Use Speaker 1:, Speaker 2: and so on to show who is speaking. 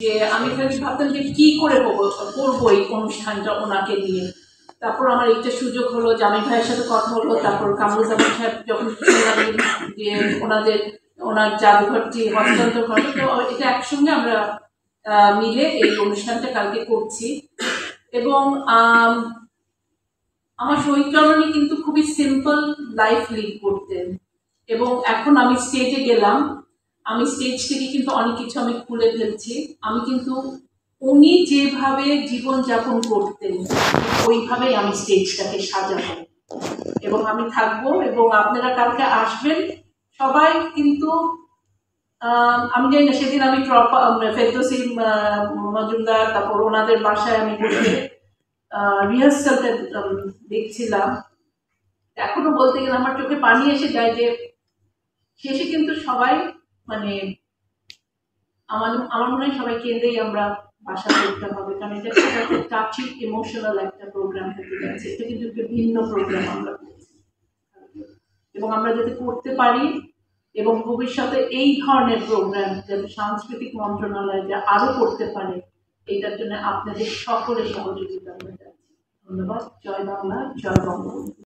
Speaker 1: যে আমি খালি ভাবতাম যে কি করে করবো এই অনুষ্ঠানটা ওনাকে নিয়ে। তারপর আমার একটা সুযোগ হলো, জামি ভাইয়ের সাথে কথা হলো, তারপর কামরুজ্জামান সাহেব যখন শুনলাম যে ওনার জাদুঘরটি হস্তান্তর করে, তো এটা একসঙ্গে আমরা মিলে এই অনুষ্ঠানটা কালকে করছি। এবং আমার শহীদ রমণী কিন্তু খুবই সিম্পল লাইফ লিড করতেন, এবং এখন আমি স্টেজে গেলাম, আমি স্টেজ থেকে কিন্তু অনেক কিছু আমি খুলে ফেলছি। আমি কিন্তু উনি যেভাবে জীবনযাপন করতেন ওইভাবেই আমি স্টেজটাকে সাজাবো, এবং আমি থাকবো, এবং আপনারা কালকে আসবেন সবাই। কিন্তু আমি জানি না, সেদিন আমি ফেরদৌসী মজুমদার তারপর ওনাদের বাসায় আমি বসে রিহার্সালটা দেখছিলাম। এখনো বলতে গেলে আমার চোখে পানি এসে যায় যে শেষে কিন্তু সবাই মানে আমার মনে হয় সবাই কেন্দ্রেই আমরা বাসা করতে হবে, কারণ এটা একটা টাচি ইমোশনাল একটা প্রোগ্রাম হতে যাচ্ছে। এটা কিন্তু একটা ভিন্ন প্রোগ্রাম আমরা করছি, এবং আমরা যাতে করতে পারি এবং ভবিষ্যতে এই ধরনের প্রোগ্রাম যাতে সাংস্কৃতিক মন্ত্রণালয় যা আরো করতে পারে, এটার জন্য আপনাদের সকলের সহযোগিতা আমরা চাচ্ছি। ধন্যবাদ। জয় বাংলা, জয় বঙ্গবন্ধু।